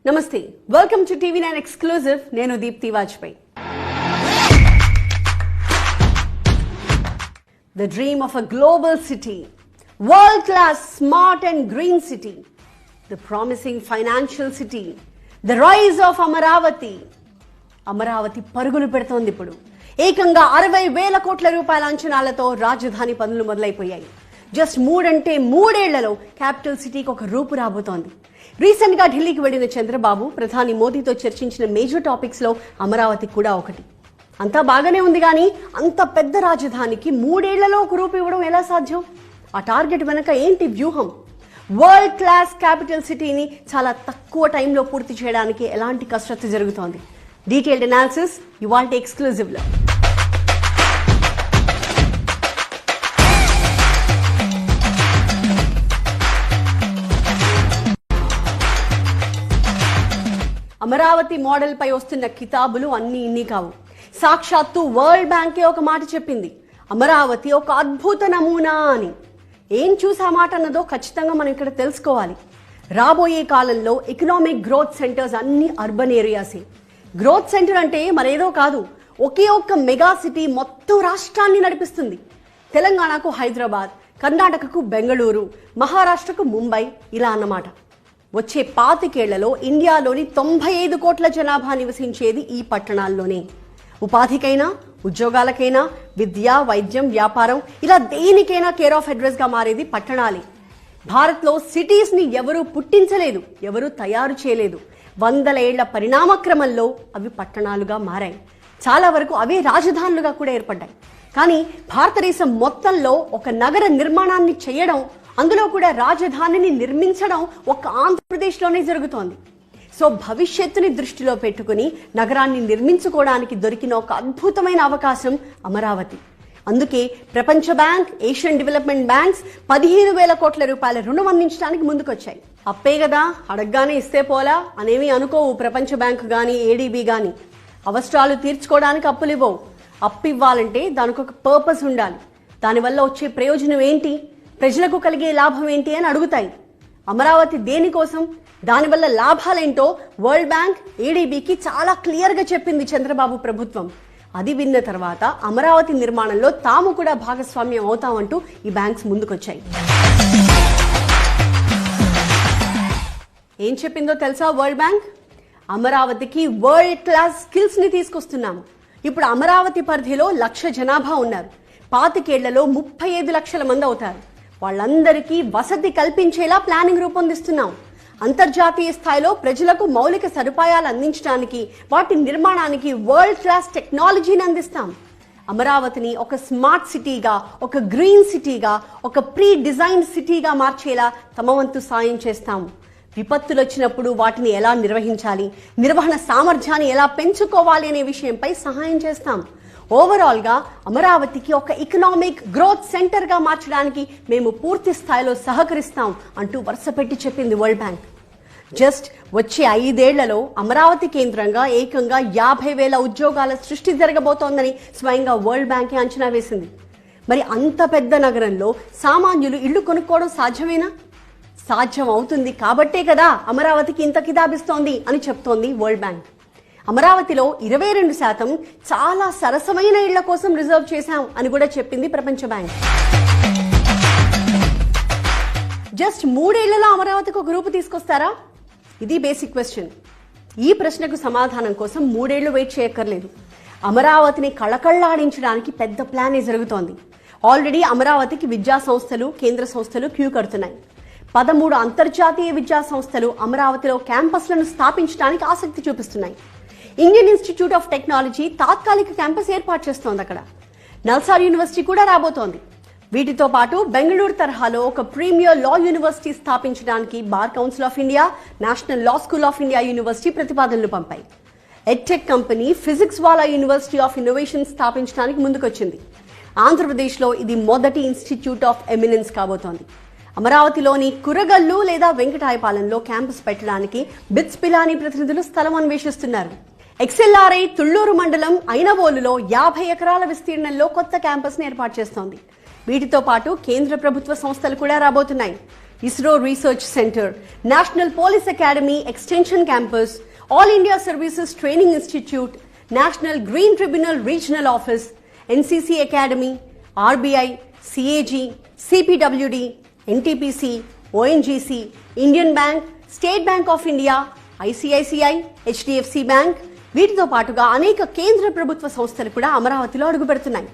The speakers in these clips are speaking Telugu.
నమస్తే, వెల్కమ్ టు టీవీ9 ఎక్స్క్లూజివ్. నేను Deepti Vajpayee. The dream of a global city, world-class, smart and green city, the promising financial city, the rise of Amaravati. Amaravati పరుగులు పెడుతోంది. ఇప్పుడు ఏకంగా 60,000 కోట్ల రూపాయల అంచనాలతో రాజధాని పనులు మొదలైపోయాయి. జస్ట్ 3 ఏళ్లలో క్యాపిటల్ సిటీకి ఒక రూపు రాబోతోంది. రీసెంట్ గా ఢిల్లీకి వెళ్లిన చంద్రబాబు ప్రధాని మోదీతో చర్చించిన మేజర్ టాపిక్స్ లో అమరావతి కూడా ఒకటి. అంతా బాగానే ఉంది, కానీ అంత పెద్ద రాజధానికి 3 ఏళ్లలో ఒక రూపు ఇవ్వడం ఎలా సాధ్యం? ఆ టార్గెట్ వెనక ఏంటి వ్యూహం? వరల్డ్ క్లాస్ క్యాపిటల్ సిటీని చాలా తక్కువ టైంలో పూర్తి చేయడానికి ఎలాంటి కసరత్తు జరుగుతోంది? డీటెయిల్డ్ అనాలిసిస్ ఇవాల్టి ఎక్స్క్లూజివ్ లో. అమరావతి మోడల్ పై వస్తున్న కితాబులు అన్ని ఇన్ని కావు. సాక్షాత్తు వరల్డ్ బ్యాంకే ఒక మాట చెప్పింది, అమరావతి ఒక అద్భుత నమూనా అని. ఏం చూసి ఆ మాట అన్నదో ఖచ్చితంగా మనం ఇక్కడ తెలుసుకోవాలి. రాబోయే కాలంలో ఎకనామిక్ గ్రోత్ సెంటర్స్ అన్ని అర్బన్ ఏరియాసే. గ్రోత్ సెంటర్ అంటే మరేదో కాదు, ఒకే ఒక్క మెగా సిటీ మొత్తం రాష్ట్రాన్ని నడిపిస్తుంది. తెలంగాణకు హైదరాబాద్, కర్ణాటకకు బెంగళూరు, మహారాష్ట్రకు ముంబై, ఇలా అన్నమాట. వచ్చే 25 ఏళ్లలో ఇండియాలోని 95 కోట్ల జనాభా నివసించేది ఈ పట్టణాల్లోనే. ఉపాధికైనా, ఉద్యోగాలకైనా, విద్య, వైద్యం, వ్యాపారం, ఇలా దేనికైనా కేర్ ఆఫ్ అడ్రస్ గా మారేది పట్టణాలే. భారత్లో సిటీస్ ని ఎవరూ పుట్టించలేదు, ఎవరూ తయారు చేయలేదు. 100 ఏళ్ల పరిణామ క్రమంలో అవి పట్టణాలుగా మారాయి. చాలా వరకు అవే రాజధానులుగా కూడా ఏర్పడ్డాయి. కానీ భారతదేశం మొత్తంలో ఒక నగర నిర్మాణాన్ని చేయడం, అందులో కూడా రాజధానిని నిర్మించడం ఒక్క ఆంధ్రప్రదేశ్లోనే జరుగుతోంది. సో భవిష్యత్తుని దృష్టిలో పెట్టుకుని నగరాన్ని నిర్మించుకోవడానికి దొరికిన ఒక అద్భుతమైన అవకాశం అమరావతి. అందుకే ప్రపంచ బ్యాంక్, ఏషియన్ డెవలప్మెంట్ బ్యాంక్స్ 15,000 కోట్ల రూపాయల రుణం అందించడానికి ముందుకొచ్చాయి. అప్పే కదా, అడగగానే ఇస్తే పోలా అనేవి అనుకోవు ప్రపంచ బ్యాంక్ గాని, ఏడీబీ గాని. అవసరాలు తీర్చుకోవడానికి అప్పులు ఇవ్వవు. అప్పు ఇవ్వాలంటే దానికి ఒక పర్పస్ ఉండాలి. దానివల్ల వచ్చే ప్రయోజనం ఏంటి, ప్రజలకు కలిగే లాభం ఏంటి అని అడుగుతాయి. అమరావతి దేనికోసం, దానివల్ల లాభాలేంటో వరల్డ్ బ్యాంక్, ఏడీబీకి చాలా క్లియర్ గా చెప్పింది చంద్రబాబు ప్రభుత్వం. అది విన్న తర్వాత అమరావతి నిర్మాణంలో తాము కూడా భాగస్వామ్యం అవుతామంటూ ఈ బ్యాంక్స్ ముందుకొచ్చాయి. ఏం చెప్పిందో తెలుసా వరల్డ్ బ్యాంక్? అమరావతికి వరల్డ్ క్లాస్ స్కిల్స్ ని తీసుకొస్తున్నాము. ఇప్పుడు అమరావతి పరిధిలో 1,00,000 జనాభా ఉన్నారు. 25 ఏళ్లలో 35 లక్షల మంది అవుతారు. వాళ్ళందరికీ వసతి కల్పించేలా ప్లానింగ్ రూపొందిస్తున్నాం. అంతర్జాతీయ స్థాయిలో ప్రజలకు మౌలిక సదుపాయాలు అందించడానికి, వాటి నిర్మాణానికి వరల్డ్ క్లాస్ టెక్నాలజీని అందిస్తాం. అమరావతిని ఒక స్మార్ట్ సిటీగా, ఒక గ్రీన్ సిటీగా, ఒక ప్రీ డిజైన్ సిటీగా మార్చేలా తమ వంతు సాయం చేస్తాం. విపత్తులు వచ్చినప్పుడు వాటిని ఎలా నిర్వహించాలి, నిర్వహణ సామర్థ్యాన్ని ఎలా పెంచుకోవాలి అనే విషయంపై సహాయం చేస్తాం. ఓవరాల్ గా అమరావతికి ఒక ఎకనామిక్ గ్రోత్ సెంటర్ గా మార్చడానికి మేము పూర్తి స్థాయిలో సహకరిస్తాం అంటూ వరుసపెట్టి చెప్పింది వరల్డ్ బ్యాంక్. జస్ట్ వచ్చే 5 ఏళ్లలో అమరావతి కేంద్రంగా ఏకంగా 50,000 ఉద్యోగాల సృష్టి జరగబోతోందని స్వయంగా వరల్డ్ బ్యాంకే అంచనా వేసింది. మరి అంత పెద్ద నగరంలో సామాన్యులు ఇళ్లు కొనుక్కోవడం సాధ్యమేనా? సాధ్యం అవుతుంది కాబట్టే కదా అమరావతికి ఇంత కితాబిస్తోంది అని చెప్తోంది వరల్డ్ బ్యాంక్. అమరావతిలో 22% చాలా సరసమైన ఇళ్ల కోసం రిజర్వ్ చేశాం అని కూడా చెప్పింది ప్రపంచ బ్యాంక్. జస్ట్ 3 ఏళ్లలో అమరావతికి ఒక రూపు తీసుకొస్తారా? ఇది బేసిక్ క్వశ్చన్. ఈ ప్రశ్నకు సమాధానం కోసం 3 ఏళ్లు వెయిట్ చేయక్కర్లేదు. అమరావతిని కళకళ్లాడించడానికి పెద్ద ప్లానే జరుగుతోంది. ఆల్రెడీ అమరావతికి విద్యా సంస్థలు, కేంద్ర సంస్థలు క్యూ కడుతున్నాయి. 13 అంతర్జాతీయ విద్యా సంస్థలు అమరావతిలో క్యాంపస్లను స్థాపించడానికి ఆసక్తి చూపిస్తున్నాయి. ఇండియన్ ఇన్స్టిట్యూట్ ఆఫ్ టెక్నాలజీ తాత్కాలిక క్యాంపస్ ఏర్పాటు చేస్తోంది అక్కడ. నల్సార్ యూనివర్సిటీ కూడా రాబోతోంది. వీటితో పాటు బెంగళూరు తరహాలో ఒక ప్రీమియర్ లా యూనివర్సిటీ స్థాపించడానికి bar council of India, national law school of India university ప్రతిపాదనలు పంపాయి. Edtech company physics Wallah university of innovation స్థాపించడానికి ముందుకొచ్చింది. ఆంధ్రప్రదేశ్లో ఇది మొదటి ఇన్స్టిట్యూట్ ఆఫ్ ఎమినెన్స్ కాబోతోంది. అమరావతిలోని కురగల్లు లేదా వెంకటాయపాలెంలో క్యాంపస్ పెట్టడానికి బిట్స్ పిలాని ప్రతినిధులు స్థలం అన్వేషిస్తున్నారు. ఎక్స్ఎల్ఆర్ఐ తుళ్లూరు మండలం ఐనవోలులో 50 ఎకరాల విస్తీర్ణంలో కొత్త క్యాంపస్ ని ఏర్పాటు చేస్తోంది. వీటితో పాటు కేంద్ర ప్రభుత్వ సంస్థలు కూడా రాబోతున్నాయి. ISRO Research Center, National Police Academy Extension Campus, All India Services Training Institute, National Green Tribunal Regional Office, NCC Academy, RBI, CAG, CPWD, NTPC, ONGC, Indian Bank, State Bank of India, ICICI, HDFC Bank, వీటితో పాటుగా అనేక కేంద్ర ప్రభుత్వ సంస్థలు కూడా అమరావతిలో అడుగుపెడుతున్నాయి.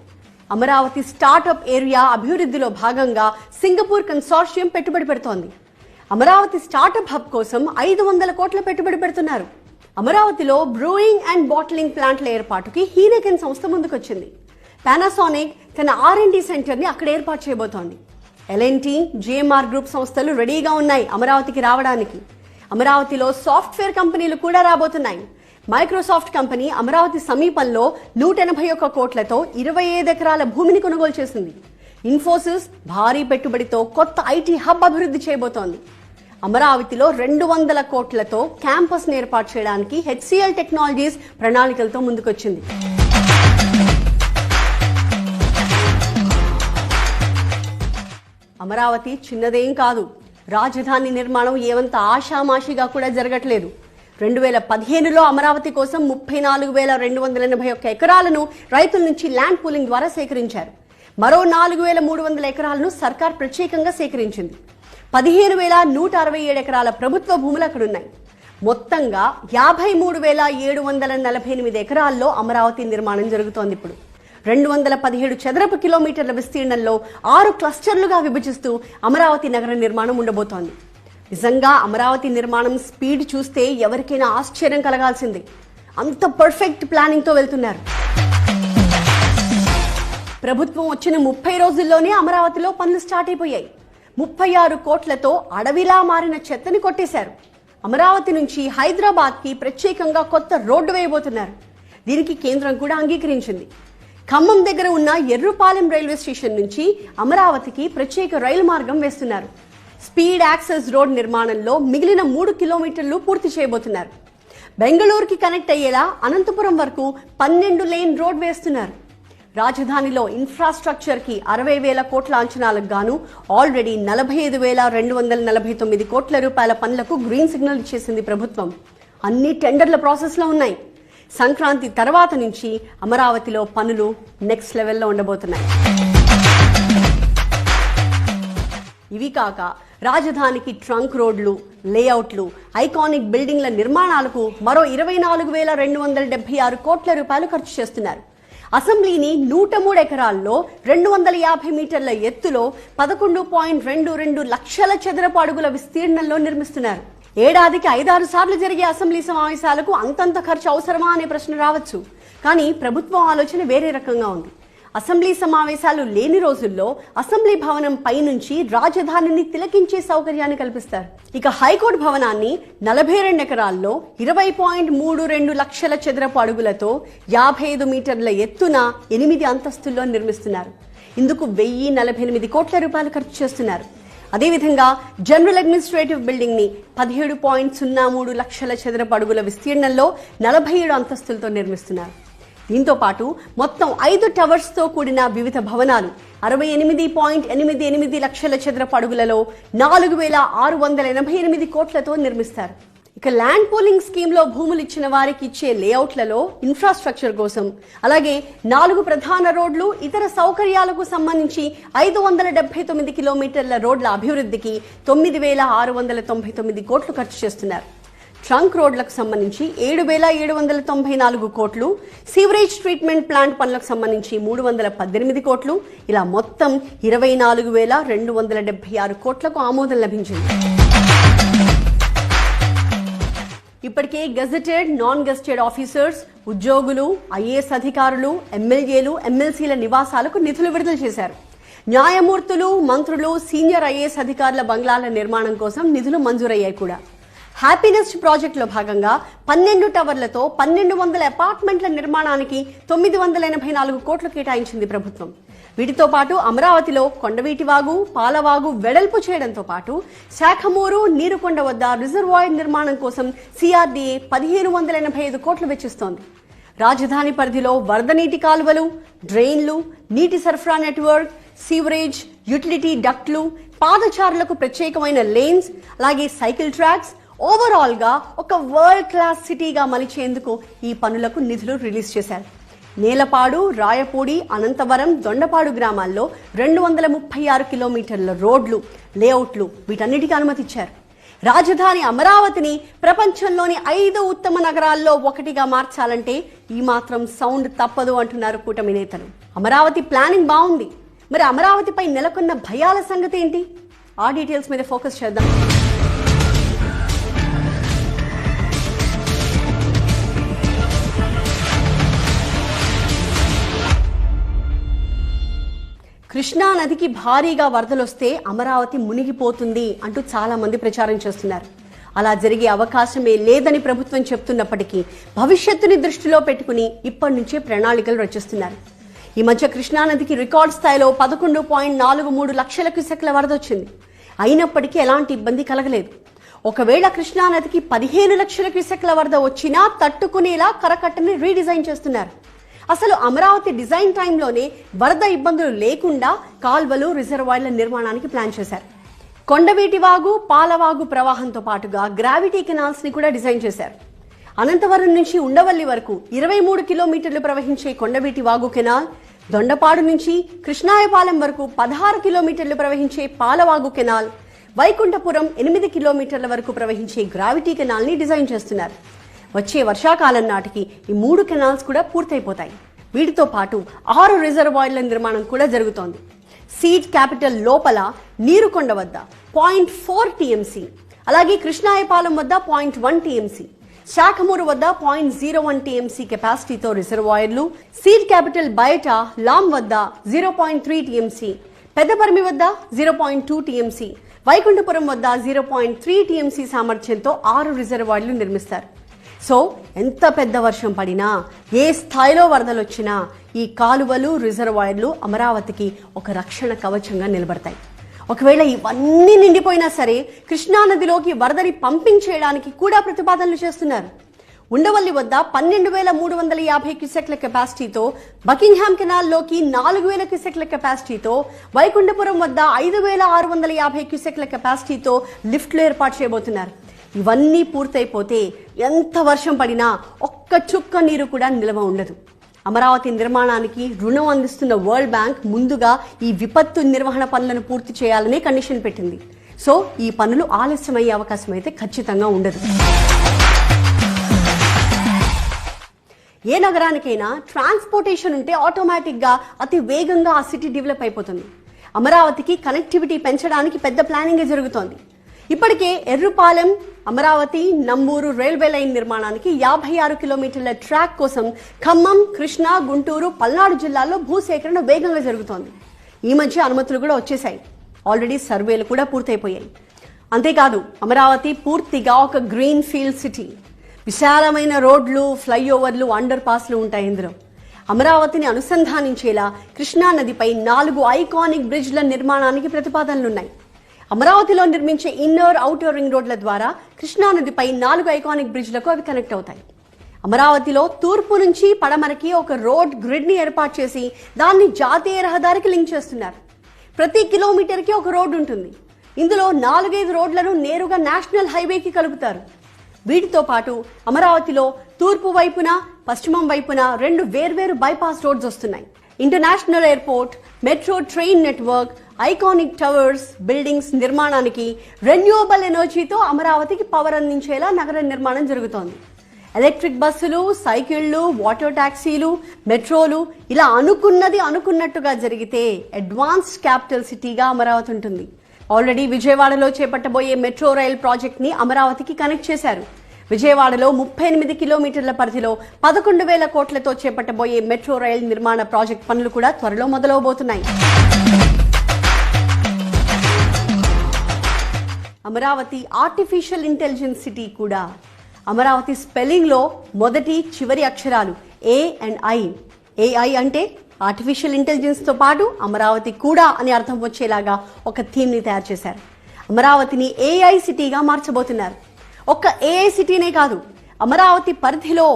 అమరావతి స్టార్టప్ ఏరియా అభివృద్ధిలో భాగంగా సింగపూర్ కన్సార్షియం పెట్టుబడి పెడుతోంది. అమరావతి స్టార్టప్ హబ్ కోసం 500 కోట్ల పెట్టుబడి పెడుతున్నారు. అమరావతిలో బ్రూయింగ్ అండ్ బాటిలింగ్ ప్లాంట్ల ఏర్పాటుకి హీనెకెన్ సంస్థ ముందుకొచ్చింది. పానాసోనిక్ తన R&D సెంటర్ని అక్కడ ఏర్పాటు చేయబోతోంది. L&T, GMR గ్రూప్ సంస్థలు రెడీగా ఉన్నాయి అమరావతికి రావడానికి. అమరావతిలో సాఫ్ట్వేర్ కంపెనీలు కూడా రాబోతున్నాయి. మైక్రోసాఫ్ట్ కంపెనీ అమరావతి సమీపంలో 181 కోట్లతో 25 ఎకరాల భూమిని కొనుగోలు చేసింది. ఇన్ఫోసిస్ భారీ పెట్టుబడితో కొత్త IT హబ్ అభివృద్ధి చేయబోతోంది. అమరావతిలో 200 కోట్లతో క్యాంపస్ ని ఏర్పాటు చేయడానికి HCL టెక్నాలజీస్ ప్రణాళికలతో ముందుకొచ్చింది. అమరావతి చిన్నదేం కాదు. రాజధాని నిర్మాణం ఏమంత ఆషామాషిగా కూడా జరగట్లేదు. 2015లో అమరావతి కోసం 34,281 ఎకరాలను రైతుల నుంచి ల్యాండ్ పూలింగ్ ద్వారా సేకరించారు. మరో 4,300 ఎకరాలను సర్కార్ ప్రత్యేకంగా సేకరించింది. 15,167 ఎకరాల ప్రభుత్వ భూములు అక్కడున్నాయి. మొత్తంగా 53,748 ఎకరాల్లో అమరావతి నిర్మాణం జరుగుతోంది. ఇప్పుడు 217 చదరపు కిలోమీటర్ల విస్తీర్ణంలో 6 క్లస్టర్లుగా విభజిస్తూ అమరావతి నగర నిర్మాణం ఉండబోతోంది. నిజంగా అమరావతి నిర్మాణం స్పీడ్ చూస్తే ఎవరికైనా ఆశ్చర్యం కలగాల్సిందే. అంత పర్ఫెక్ట్ ప్లానింగ్ తో వెళ్తున్నారు. ప్రభుత్వం వచ్చిన 30 రోజుల్లోనే అమరావతిలో పనులు స్టార్ట్ అయిపోయాయి. 36 కోట్లతో అడవిలా మారిన చెత్తని కొట్టేశారు. అమరావతి నుంచి హైదరాబాద్ కి ప్రత్యేకంగా కొత్త రోడ్డు వేయబోతున్నారు. దీనికి కేంద్రం కూడా అంగీకరించింది. ఖమ్మం దగ్గర ఉన్న ఎర్రుపాలెం రైల్వే స్టేషన్ నుంచి అమరావతికి ప్రత్యేక రైలు మార్గం వేస్తున్నారు. స్పీడ్ యాక్సెస్ రోడ్ నిర్మాణంలో మిగిలిన 3 కిలోమీటర్లు పూర్తి చేయబోతున్నారు. బెంగళూరుకి కనెక్ట్ అయ్యేలా అనంతపురం వరకు 12 లేన్ రోడ్ వేస్తున్నారు. రాజధానిలో ఇన్ఫ్రాస్ట్రక్చర్ కి 60,000 కోట్ల అంచనాలకు గాను ఆల్రెడీ 45,249 కోట్ల రూపాయల పనులకు గ్రీన్ సిగ్నల్ ఇచ్చేసింది ప్రభుత్వం. అన్ని టెండర్ల ప్రాసెస్ లో ఉన్నాయి. సంక్రాంతి తర్వాత నుంచి అమరావతిలో పనులు నెక్స్ట్ లెవెల్లో ఉండబోతున్నాయి. ఇవి కాక రాజధానికి ట్రంక్ రోడ్లు, లేఅవుట్లు, ఐకానిక్ బిల్డింగ్ల నిర్మాణాలకు మరో 24,276 కోట్ల రూపాయలు ఖర్చు చేస్తున్నారు. అసెంబ్లీని 103 ఎకరాల్లో 250 మీటర్ల ఎత్తులో 11.22 లక్షల చదరపు అడుగుల విస్తీర్ణంలో నిర్మిస్తున్నారు. ఏడాదికి 5-6 సార్లు జరిగే అసెంబ్లీ సమావేశాలకు అంతంత ఖర్చు అవసరమా అనే ప్రశ్న రావచ్చు. కానీ ప్రభుత్వం ఆలోచన వేరే రకంగా ఉంది. అసెంబ్లీ సమావేశాలు లేని రోజుల్లో అసెంబ్లీ భవనం పైనుంచి రాజధానిని తిలకించే సౌకర్యాన్ని కల్పిస్తారు. ఇక హైకోర్టు భవనాన్ని 42 ఎకరాల్లో 20.32 లక్షల చదరపు అడుగులతో 55 మీటర్ల ఎత్తున 8 అంతస్తుల్లో నిర్మిస్తున్నారు. ఇందుకు 1,048 కోట్ల రూపాయలు ఖర్చు చేస్తున్నారు. అదేవిధంగా జనరల్ అడ్మినిస్ట్రేటివ్ బిల్డింగ్ ని 17.03 లక్షల చదరపు అడుగుల విస్తీర్ణంలో 47 అంతస్తులతో నిర్మిస్తున్నారు. దీంతో పాటు మొత్తం 5 టవర్స్ తో కూడిన వివిధ భవనాలు 68.88 లక్షల చదరపు అడుగులలో 4,688 కోట్లతో నిర్మిస్తారు. ఇక ల్యాండ్ పూలింగ్ స్కీమ్ లో భూములు ఇచ్చిన వారికి ఇచ్చే లేఅవుట్లలో ఇన్ఫ్రాస్ట్రక్చర్ కోసం, అలాగే 4 ప్రధాన రోడ్లు, ఇతర సౌకర్యాలకు సంబంధించి 579 కిలోమీటర్ల రోడ్ల అభివృద్ధికి 9,699 కోట్లు ఖర్చు చేస్తున్నారు. ట్రంక్ రోడ్లకు సంబంధించి 7,794 కోట్లు, సీవరేజ్ ట్రీట్మెంట్ ప్లాంట్ పనులకు సంబంధించి 318 కోట్లు, ఇలా మొత్తం 24,276 కోట్లకు ఆమోదం లభించింది. ఇప్పటికే గెజెటెడ్, నాన్ గెజెటెడ్ ఆఫీసర్స్, ఉద్యోగులు, IAS అధికారులు, ఎమ్మెల్యేలు, ఎమ్మెల్సీల నివాసాలకు నిధులు విడుదల చేశారు. న్యాయమూర్తులు, మంత్రులు, సీనియర్ IAS అధికారుల బంగ్లాల నిర్మాణం కోసం నిధులు మంజూరయ్యాయి కూడా. హ్యాపీనెస్ట్ ప్రాజెక్టులో భాగంగా 12 టవర్లతో 1,200 అపార్ట్మెంట్ల నిర్మాణానికి 984 కోట్లు కేటాయించింది ప్రభుత్వం. వీటితో పాటు అమరావతిలో కొండవీటివాగు, పాలవాగు వెడల్పు చేయడంతో పాటు శాఖమూరు, నీరుకొండ వద్ద రిజర్వాయర్ నిర్మాణం కోసం CRDA 1,585 కోట్లు వెచ్చిస్తోంది. రాజధాని పరిధిలో వరద నీటి కాలువలు, డ్రైన్లు, నీటి సరఫరా నెట్వర్క్, సీవరేజ్, యుటిలిటీ డక్ట్లు, పాదచారులకు ప్రత్యేకమైన లేన్స్, అలాగే సైకిల్ ట్రాక్స్, ఓవరాల్ గా ఒక వరల్డ్ క్లాస్ సిటీగా మలిచేందుకు ఈ పనులకు నిధులు రిలీజ్ చేశారు. నేలపాడు, రాయపూడి, అనంతవరం, దొండపాడు గ్రామాల్లో 236 కిలోమీటర్ల రోడ్లు, లేఅవుట్లు వీటన్నిటికీ అనుమతిచ్చారు. రాజధాని అమరావతిని ప్రపంచంలోని 5 ఉత్తమ నగరాల్లో ఒకటిగా మార్చాలంటే ఈ మాత్రం సౌండ్ తప్పదు అంటున్నారు కూటమి నేతలు. అమరావతి ప్లానింగ్ బాగుంది, మరి అమరావతిపై నెలకొన్న భయాల సంగతి ఏంటి? ఆ డీటెయిల్స్ మీద ఫోకస్ చేద్దాం. కృష్ణా నదికి భారీగా వరదలొస్తే అమరావతి మునిగిపోతుంది అంటూ చాలా మంది ప్రచారం చేస్తున్నారు. అలా జరిగే అవకాశమే లేదని ప్రభుత్వం చెప్తున్నప్పటికీ భవిష్యత్తుని దృష్టిలో పెట్టుకుని ఇప్పటి నుంచే ప్రణాళికలు రచిస్తున్నారు. ఈ మధ్య కృష్ణా నదికి రికార్డ్ స్థాయిలో 11.43 లక్షల క్యూసెక్ల వరద వచ్చింది. అయినప్పటికీ ఎలాంటి ఇబ్బంది కలగలేదు. ఒకవేళ కృష్ణా నదికి 15 లక్షల క్యూసెక్ల వరద వచ్చినా తట్టుకునేలా కరకట్టని రీడిజైన్ చేస్తున్నారు. అసలు అమరావతి డిజైన్ టైంలోనే వరద ఇబ్బందులు లేకుండా కాల్వలు, రిజర్వాయర్ల నిర్మాణానికి ప్లాన్ చేశారు. కొండవీటి వాగు, పాలవాగు ప్రవాహంతో పాటుగా గ్రావిటీ కెనాల్స్ ని కూడా డిజైన్ చేశారు. అనంతవరం నుంచి ఉండవల్లి వరకు 23 కిలోమీటర్లు ప్రవహించే కొండవీటి వాగు కెనాల్, దొండపాడు నుంచి కృష్ణాయపాలెం వరకు 16 కిలోమీటర్లు ప్రవహించే పాలవాగు కెనాల్, వైకుంఠపురం 8 కిలోమీటర్ల వరకు ప్రవహించే గ్రావిటీ కెనాల్ ని డిజైన్ చేస్తున్నారు. వచ్చే వర్షాకాలం నాటికి ఈ 3 కెనాల్స్ కూడా పూర్తయిపోతాయి. వీటితో పాటు 6 రిజర్వాయర్ల నిర్మాణం కూడా జరుగుతోంది. సీడ్ క్యాపిటల్ లోపల నీరుకొండ వద్ద 0.4 టీఎంసీ, అలాగే కృష్ణాయపాలెం వద్ద 0.1 టీఎంసీ, శాఖమూరు వద్ద 0.01 టీఎంసీ కెపాసిటీతో రిజర్వాయర్లు, సీడ్ క్యాపిటల్ బయట లామ్ వద్ద 0.3 టీఎంసీ, పెద్దపర్మి వద్ద 0.2 టీఎంసీ, వైకుంఠపురం వద్ద 0.3 టీఎంసీ సామర్థ్యంతో 6 రిజర్వాయర్లు నిర్మిస్తారు. సో ఎంత పెద్ద వర్షం పడినా, ఏ స్థాయిలో వరదలు వచ్చినా ఈ కాలువలు, రిజర్వాయర్లు అమరావతికి ఒక రక్షణ కవచంగా నిలబడతాయి. ఒకవేళ ఇవన్నీ నిండిపోయినా సరే కృష్ణానదిలోకి వరదని పంపింగ్ చేయడానికి కూడా ప్రతిపాదనలు చేస్తున్నారు. ఉండవల్లి వద్ద 12,350 క్యూసెక్ల కెపాసిటీతో, బకింగ్హామ్ కెనాల్లోకి 4,000 క్యూసెక్ల కెపాసిటీతో, వైకుంఠపురం వద్ద 5,650 క్యూసెక్ల కెపాసిటీతో లిఫ్ట్లు ఏర్పాటు చేయబోతున్నారు. ఇవన్నీ పూర్తయిపోతే ఎంత వర్షం పడినా ఒక్క చుక్క నీరు కూడా నిల్వ ఉండదు. అమరావతి నిర్మాణానికి రుణం అందిస్తున్న వరల్డ్ బ్యాంక్ ముందుగా ఈ విపత్తు నిర్వహణ పనులను పూర్తి చేయాలనే కండిషన్ పెట్టింది. సో ఈ పనులు ఆలస్యమయ్యే అవకాశం అయితే ఖచ్చితంగా ఉండదు. ఏ నగరానికైనా ట్రాన్స్పోర్టేషన్ ఉంటే ఆటోమేటిక్గా అతి వేగంగా ఆ సిటీ డెవలప్ అయిపోతుంది. అమరావతికి కనెక్టివిటీ పెంచడానికి పెద్ద ప్లానింగ్ జరుగుతోంది. ఇప్పటికే ఎర్రుపాలెం, అమరావతి, నంబూరు రైల్వే లైన్ నిర్మాణానికి 56 కిలోమీటర్ల ట్రాక్ కోసం ఖమ్మం, కృష్ణా, గుంటూరు, పల్నాడు జిల్లాల్లో భూసేకరణ వేగంగా జరుగుతోంది. ఈ మధ్య అనుమతులు కూడా వచ్చేశాయి. ఆల్రెడీ సర్వేలు కూడా పూర్తయిపోయాయి. అంతేకాదు అమరావతి పూర్తిగా ఒక గ్రీన్ ఫీల్డ్ సిటీ. విశాలమైన రోడ్లు, ఫ్లైఓవర్లు, అండర్ పాస్లు ఉంటాయి ఇందులో. అమరావతిని అనుసంధానించేలా కృష్ణా నదిపై 4 ఐకానిక్ బ్రిడ్జ్ల నిర్మాణానికి ప్రతిపాదనలున్నాయి. అమరావతిలో నిర్మించే ఇన్నర్, ఔటర్ రింగ్ రోడ్ల ద్వారా కృష్ణానదిపై 4 ఐకానిక్ బ్రిడ్జ్లకు అవి కనెక్ట్ అవుతాయి. అమరావతిలో తూర్పు నుంచి పడమరకి ఒక రోడ్ గ్రిడ్ ని ఏర్పాటు చేసి దాన్ని జాతీయ రహదారికి లింక్ చేస్తున్నారు. ప్రతి కిలోమీటర్కి ఒక రోడ్డు ఉంటుంది. ఇందులో 4-5 రోడ్లను నేరుగా నేషనల్ హైవేకి కలుపుతారు. వీటితో పాటు అమరావతిలో తూర్పు వైపున, పశ్చిమం వైపున 2 వేర్వేరు బైపాస్ రోడ్స్ వస్తున్నాయి. International airport, metro train network, iconic towers, buildings నిర్మాణానికి రెన్యూవబుల్ ఎనర్జీతో అమరావతికి పవర్ అందించేలా నగర నిర్మాణం జరుగుతోంది. ఎలక్ట్రిక్ బస్సులు, సైకిళ్లు, వాటర్ టాక్సీలు, మెట్రోలు ఇలా అనుకున్నది అనుకున్నట్టుగా జరిగితే అడ్వాన్స్డ్ క్యాపిటల్ సిటీగా అమరావతి ఉంటుంది. ఆల్రెడీ విజయవాడలో చేపట్టబోయే మెట్రో రైల్ ప్రాజెక్ట్ ని అమరావతికి కనెక్ట్ చేశారు. విజయవాడలో 38 కిలోమీటర్ల పరిధిలో 11,000 కోట్లతో చేపట్టబోయే మెట్రో రైల్ నిర్మాణ ప్రాజెక్ట్ పనులు కూడా త్వరలో మొదలవబోతున్నాయి. అమరావతి ఆర్టిఫిషియల్ ఇంటెలిజెన్స్ సిటీ కూడా. అమరావతి స్పెల్లింగ్ లో మొదటి, చివరి అక్షరాలు ఏ అండ్ ఐ. ఏఐ అంటే ఆర్టిఫిషియల్ ఇంటెలిజెన్స్ తో పాటు అమరావతి కూడా అని అర్థం వచ్చేలాగా ఒక థీమ్ ని తయారు చేశారు. అమరావతిని ఏఐ సిటీగా మార్చబోతున్నారు. ఒక్క ఏఐ సిటీనే కాదు, అమరావతి పరిధిలో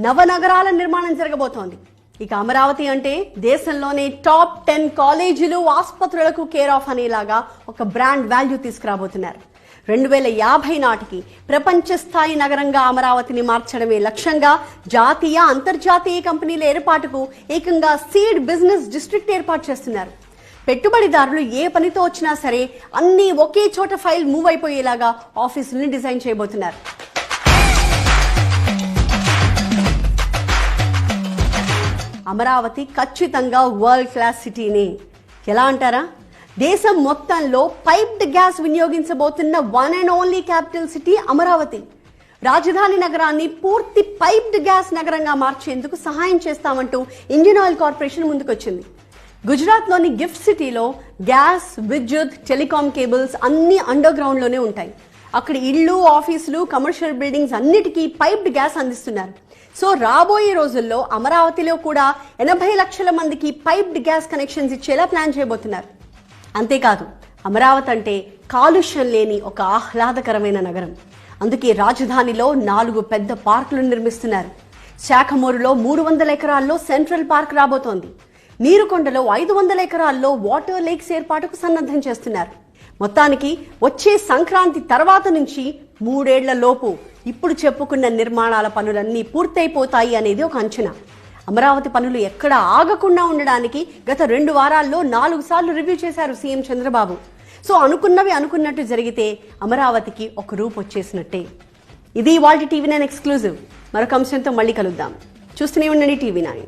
నవనగరాల నిర్మాణం జరగబోతోంది. ఇక అమరావతి అంటే దేశంలోనే టాప్ 10 కాలేజీలు ఆసుపత్రులకు కేర్ ఆఫ్ అనేలాగా ఒక బ్రాండ్ వాల్యూ తీసుకురాబోతున్నారు. 2050 నాటికి ప్రపంచ స్థాయి నగరంగా అమరావతిని మార్చడమే లక్ష్యంగా జాతీయ అంతర్జాతీయ కంపెనీల ఏర్పాటుకు ఏకంగా సీడ్ బిజినెస్ డిస్ట్రిక్ట్ ఏర్పాటు చేస్తున్నారు. పెట్టుబడిదారులు ఏ పనితో వచ్చినా సరే అన్ని ఒకే చోట ఫైల్ మూవ్ అయిపోయేలాగా ఆఫీసుల్ని డిజైన్ చేయబోతున్నారు. అమరావతి ఖచ్చితంగా వరల్డ్ క్లాస్ సిటీని. ఎలా అంటారా? దేశం మొత్తంలో పైప్డ్ గ్యాస్ వినియోగించబోతున్న one and only capital city Amaravati. రాజధాని నగరాన్ని పూర్తి పైప్డ్ గ్యాస్ నగరంగా మార్చేందుకు సహాయం చేస్తామంటూ ఇండియన్ ఆయిల్ కార్పొరేషన్ ముందుకొచ్చింది. గుజరాత్లోని గిఫ్ట్ సిటీలో గ్యాస్, విద్యుత్, టెలికాం కేబుల్స్ అన్ని అండర్ గ్రౌండ్ లోనే ఉంటాయి. అక్కడ ఇళ్లు, ఆఫీసులు, కమర్షియల్ బిల్డింగ్స్ అన్నిటికీ పైప్డ్ గ్యాస్ అందిస్తున్నారు. సో రాబోయే రోజుల్లో అమరావతిలో కూడా 80 లక్షల మందికి పైప్డ్ గ్యాస్ కనెక్షన్స్ ఇచ్చేలా ప్లాన్ చేయబోతున్నారు. అంతేకాదు, అమరావతి అంటే కాలుష్యం లేని ఒక ఆహ్లాదకరమైన నగరం. అందుకే రాజధానిలో 4 పెద్ద పార్కులు నిర్మిస్తున్నారు. శాఖమూరులో 300 ఎకరాల్లో సెంట్రల్ పార్క్ రాబోతోంది. నీరుకొండలో 500 ఎకరాల్లో వాటర్ లేక్స్ ఏర్పాటుకు సన్నద్ధం చేస్తున్నారు. మొత్తానికి వచ్చే సంక్రాంతి తర్వాత నుంచి 3 ఏళ్ల లోపు ఇప్పుడు చెప్పుకున్న నిర్మాణాల పనులన్నీ పూర్తయిపోతాయి అనేది ఒక అంచనా. అమరావతి పనులు ఎక్కడ ఆగకుండా ఉండడానికి గత 2 వారాల్లో 4 సార్లు రివ్యూ చేశారు సీఎం చంద్రబాబు. సో అనుకున్నవి అనుకున్నట్టు జరిగితే అమరావతికి ఒక రూపు వచ్చేసినట్టే. ఇది ఇవాల్టి TV9 ఎక్స్క్లూజివ్. మరొక అంశంతో మళ్ళీ కలుద్దాం. చూస్తూనే ఉండండి TV9.